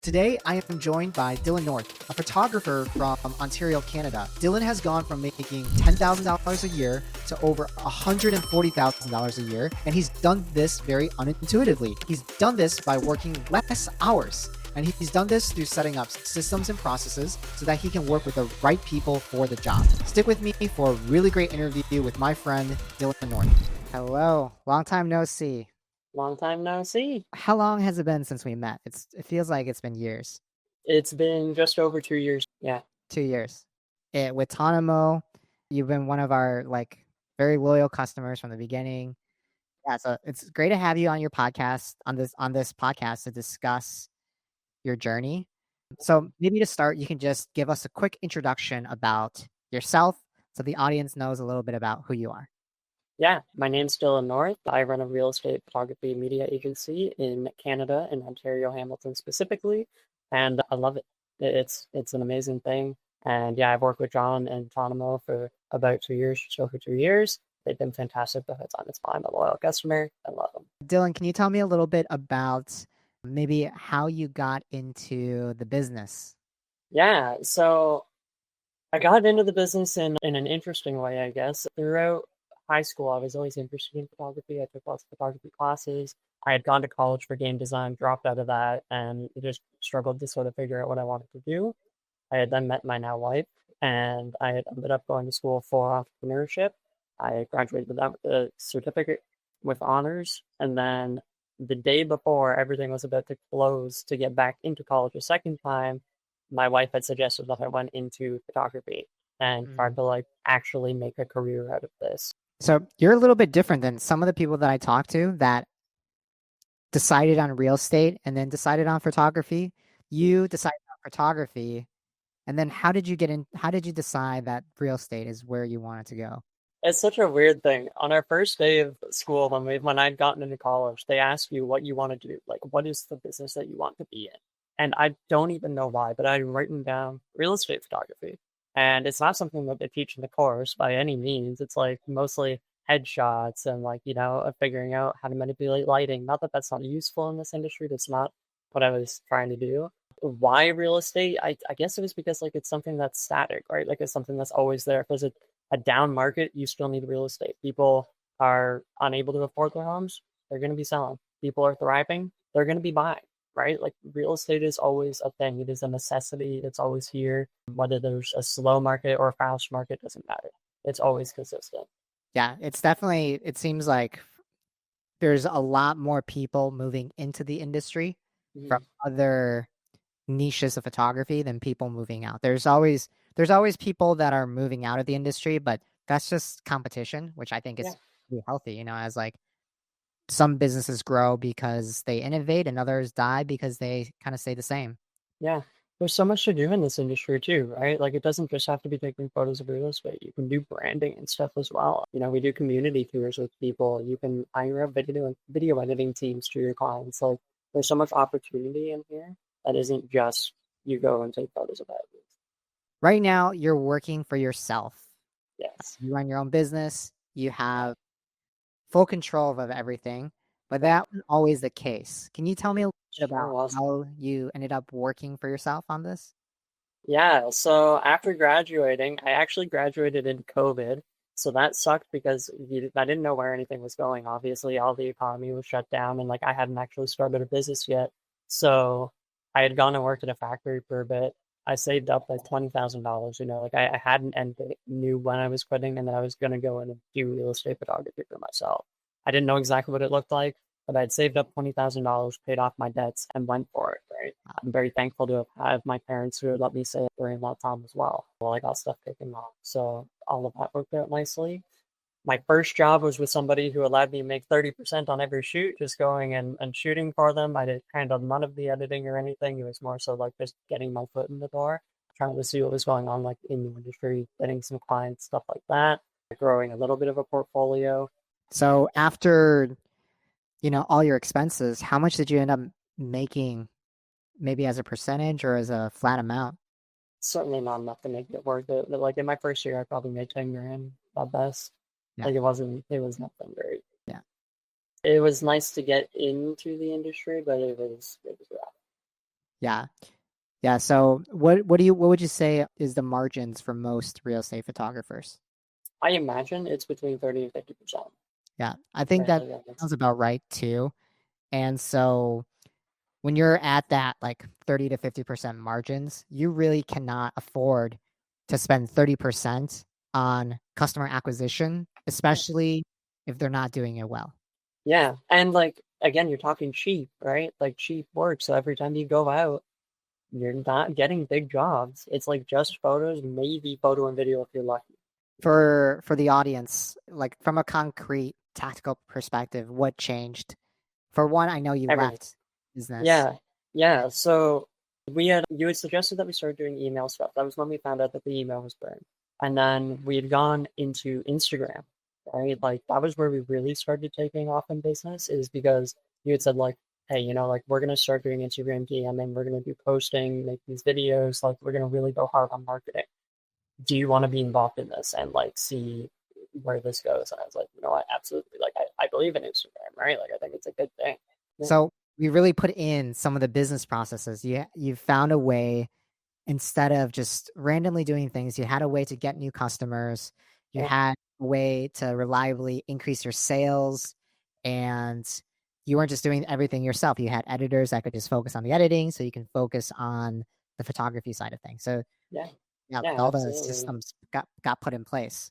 Today, I am joined by Dylon North, a photographer from Ontario, Canada. Dylon has gone from making $10,000 a year to over $140,000 a year, and he's done this very unintuitively. He's done this by working less hours, and he's done this through setting up systems and processes so that he can work with the right people for the job. Stick with me for a really great interview with my friend, Dylon North. Hello, long time no see. Long time no see. How long has it been since we met? It feels like it's been years. It's been just over 2 years. Yeah. 2 years. With Tonimo, you've been one of our very loyal customers from the beginning. Yeah, so it's great to have you on your podcast on this podcast to discuss your journey. So maybe to start, you can just give us a quick introduction about yourself so the audience knows a little bit about who you are. Yeah. My name's Dylon North. I run a real estate photography media agency in Canada, in Ontario, Hamilton specifically, and I love it. It's an amazing thing. And yeah, I've worked with John and Tonimo for about 2 years, just over 2 years. They've been fantastic the whole time. It's fine. I'm a loyal customer. I love them. Dylon, can you tell me a little bit about maybe how you got into the business? Yeah. So I got into the business in an interesting way, I guess. Throughout high school, I was always interested in photography. I took lots of photography classes. I had gone to college for game design, dropped out of that, and just struggled to sort of figure out what I wanted to do. I had then met my now wife, and I had ended up going to school for entrepreneurship. I graduated with that with a certificate with honors, and then the day before everything was about to close to get back into college a second time, my wife had suggested that I went into photography and tried to actually make a career out of this. So you're a little bit different than some of the people that I talk to that decided on real estate and then decided on photography. You decided on photography, and then how did you decide that real estate is where you wanted to go? It's such a weird thing. On our first day of school, when I'd gotten into college, they ask you what you want to do, like what is the business that you want to be in. And I don't even know why, but I'd written down real estate photography. And it's not something that they teach in the course by any means. It's like mostly headshots and figuring out how to manipulate lighting. Not that that's not useful in this industry. That's not what I was trying to do. Why real estate? I guess it was because it's something that's static, right? Like it's something that's always there. Because a down market, you still need real estate. People are unable to afford their homes. They're going to be selling. People are thriving. They're going to be buying, right? Like real estate is always a thing. It is a necessity. It's always here. Whether there's a slow market or a fast market, doesn't matter. It's always consistent. Yeah, it seems like there's a lot more people moving into the industry from other niches of photography than people moving out. There's always people that are moving out of the industry, but that's just competition, which I think is really healthy, as some businesses grow because they innovate and others die because they kind of stay the same. Yeah. There's so much to do in this industry too, right? Like it doesn't just have to be taking photos of real estate. You can do branding and stuff as well. We do community tours with people. You can hire video editing teams to your clients. Like there's so much opportunity in here that isn't just you go and take photos of houses. Right now, you're working for yourself. Yes. You run your own business. You have full control of everything, but that wasn't always the case. Can you tell me a little bit about how you ended up working for yourself on this? Yeah, so after graduating, I actually graduated in COVID. So that sucked because I didn't know where anything was going. Obviously, all the economy was shut down and I hadn't actually started a business yet. So I had gone and worked at a factory for a bit. I saved up $20,000, I had an end date, knew when I was quitting and that I was going to go in and do real estate photography for myself. I didn't know exactly what it looked like, but I'd saved up $20,000, paid off my debts, and went for it, right? I'm very thankful to have my parents who would let me stay during that time as well while I got stuff kicking off. So all of that worked out nicely. My first job was with somebody who allowed me to make 30% on every shoot, just going and shooting for them. I did kind of none of the editing or anything. It was more so just getting my foot in the door, trying to see what was going on in the industry, getting some clients, stuff like that, growing a little bit of a portfolio. So after, all your expenses, how much did you end up making, maybe as a percentage or as a flat amount? Certainly not enough to make it worth it. But in my first year, I probably made 10 grand at best. Yeah. It was nothing great. Yeah. It was nice to get into the industry, but it was rough. Yeah. Yeah. So what would you say is the margins for most real estate photographers? I imagine it's between 30 and 50%. Yeah. I think Right? that Like that's, sounds about right too. And so when you're at that like 30 to 50% margins, you really cannot afford to spend 30% on customer acquisition, yeah. especially if they're not doing it well. Yeah. And like again, you're talking cheap, right? Like cheap work. So every time you go out, you're not getting big jobs. It's like just photos, maybe photo and video if you're lucky. For the audience, like from a concrete tactical perspective, what changed? For one, I know you Everything. left business. Yeah. Yeah. So you had suggested that we start doing email stuff. That was when we found out that the email was burned. And then we had gone into Instagram, right? Like that was where we really started taking off in business, is because you had said like, hey, like we're gonna start doing Instagram DMing, we're gonna do posting, make these videos, like we're gonna really go hard on marketing. Do you want to be involved in this and like see where this goes? And I was like, I absolutely like I believe in Instagram, right? Like I think it's a good thing. Yeah. So we really put in some of the business processes. You found a way instead of just randomly doing things, you had a way to get new customers. You Yeah. had a way to reliably increase your sales, and you weren't just doing everything yourself. You had editors that could just focus on the editing, so you can focus on the photography side of things. So Yeah. yeah, Yeah, all the absolutely. systems got put in place.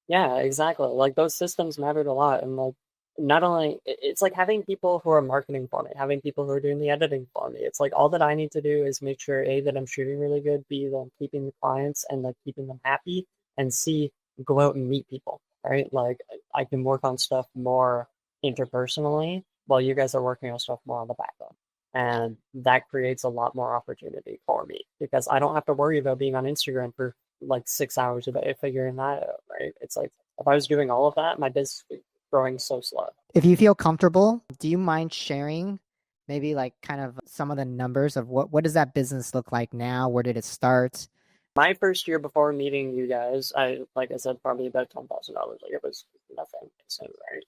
Yeah, exactly. Like those systems mattered a lot. And like not only it's like having people who are marketing for me, having people who are doing the editing for me. It's like all that I need to do is make sure A, that I'm shooting really good, B, that I'm keeping the clients and like keeping them happy, and C, go out and meet people, right? Like I can work on stuff more interpersonally while you guys are working on stuff more on the back end. And that creates a lot more opportunity for me because I don't have to worry about being on Instagram for like 6 hours a day figuring that out, right? It's like if I was doing all of that, my business would be growing so slow. If you feel comfortable, do you mind sharing maybe like kind of some of the numbers of what does that business look like now? Where did it start? My first year before meeting you guys, I like I said, probably about $10,000. Like it was nothing, so, right?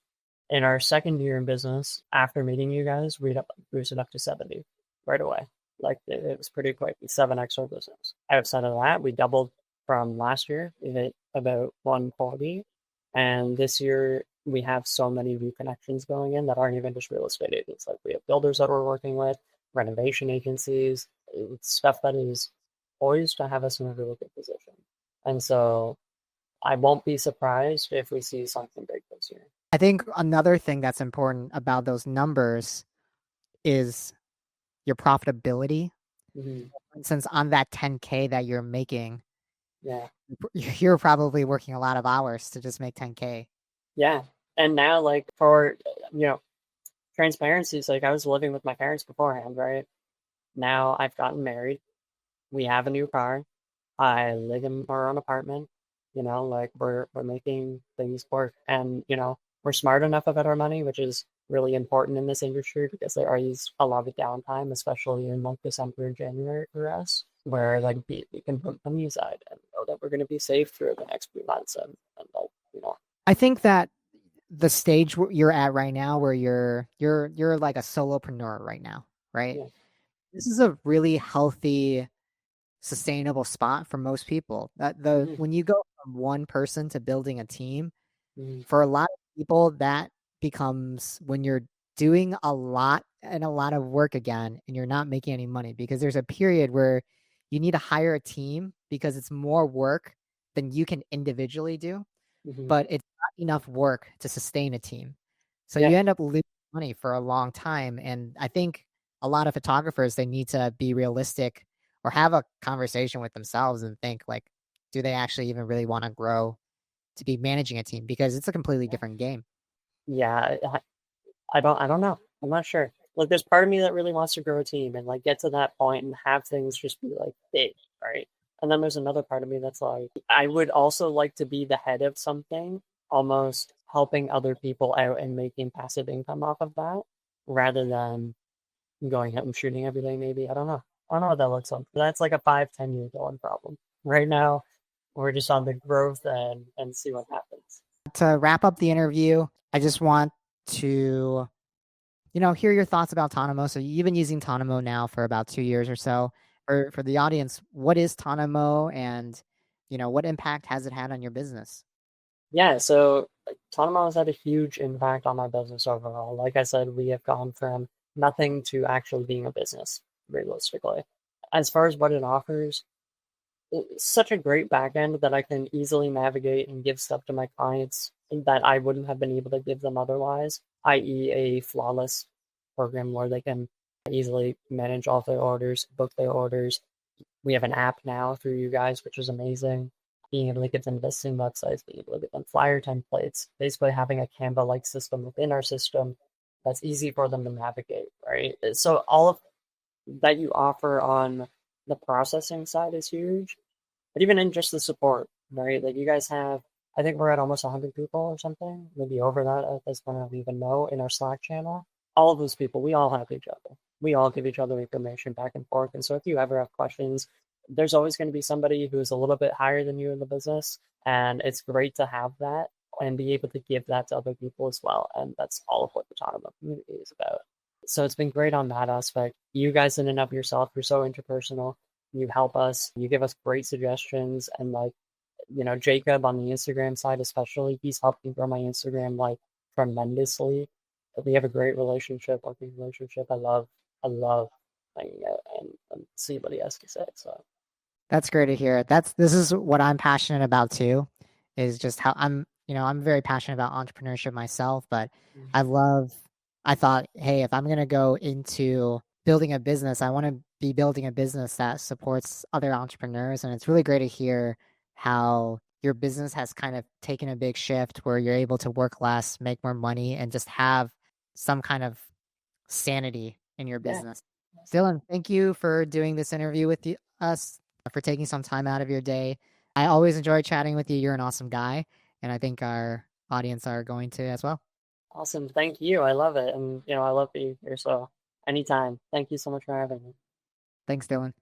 In our second year in business, after meeting you guys, we'd up boosted up to 70 right away. Like it was pretty quick. We 7x our business. Outside of that, we doubled from last year. We hit about 140, and this year we have so many new connections going in that aren't even just real estate agents. Like we have builders that we're working with, renovation agencies, stuff that is poised to have us in a really good position. And so I won't be surprised if we see something big this year. I think another thing that's important about those numbers is your profitability. Mm-hmm. For instance, on that 10K that you're making, Yeah. you're probably working a lot of hours to just make 10K. Yeah. And now, like, for, you know, transparency, it's like I was living with my parents beforehand, right? Now I've gotten married. We have a new car. I live in our own apartment. Like we're making things work, and we're smart enough about our money, which is really important in this industry because there is a lot of downtime, especially in like December and January for us, where like we can put money aside and know that we're going to be safe through the next few months, and like I think that the stage you're at right now, where you're like a solopreneur right now, right? yeah. This is a really healthy, sustainable spot for most people. That the Hmm. when you go from one person to building a team, Hmm. for a lot of people, that becomes when you're doing a lot and a lot of work again, and you're not making any money because there's a period where you need to hire a team because it's more work than you can individually do, Hmm. but it's not enough work to sustain a team. So Yeah. you end up losing money for a long time. And I think a lot of photographers, they need to be realistic or have a conversation with themselves and think like, do they actually even really want to grow to be managing a team? Because it's a completely different game. Yeah. I don't know. I'm not sure. Like, there's part of me that really wants to grow a team and like get to that point and have things just be like big, right? And then there's another part of me that's like, I would also like to be the head of something, almost helping other people out and making passive income off of that, rather than going out and shooting every day. Maybe I don't know what that looks like. That's like a 5, 10 year going problem. Right now, we're just on the growth and see what happens. To wrap up the interview, I just want to hear your thoughts about Tonemo. So you've been using Tonemo now for about 2 years or so. For the audience, what is Tonemo, and what impact has it had on your business? Yeah, so like, Tonema has had a huge impact on my business overall. Like I said, we have gone from nothing to actually being a business, realistically. As far as what it offers, it's such a great backend that I can easily navigate and give stuff to my clients that I wouldn't have been able to give them otherwise, i.e., a flawless program where they can easily manage all their orders, book their orders. We have an app now through you guys, which is amazing. Being able to give them listing websites, being able to give them flyer templates, basically having a Canva-like system within our system that's easy for them to navigate, right? So all of that you offer on the processing side is huge, but even in just the support, right? Like you guys have, I think we're at almost 100 people or something, maybe over that at this point. I don't even know in our Slack channel. All of those people, we all have each other. We all give each other information back and forth. And so if you ever have questions, there's always going to be somebody who's a little bit higher than you in the business. And it's great to have that and be able to give that to other people as well. And that's all of what the Toronto community is about. So it's been great on that aspect. You guys in and of yourself, you're so interpersonal. You help us, you give us great suggestions. And like, Jacob on the Instagram side, especially, he's helped me grow my Instagram like tremendously. We have a great relationship, working relationship. I love hanging out and see what he has to say. So That's great to hear. This is what I'm passionate about too, is just how I'm very passionate about entrepreneurship myself, but I love I thought, hey, if I'm going to go into building a business, I want to be building a business that supports other entrepreneurs, and it's really great to hear how your business has kind of taken a big shift where you're able to work less, make more money, and just have some kind of sanity in your yeah, business. Dylan, thank you for doing this interview with us, for taking some time out of your day. I always enjoy chatting with you. You're an awesome guy, and I think our audience are going to as well. awesome. Thank you. I love it, and I love being here. So anytime. Thank you so much for having me. Thanks, Dylan.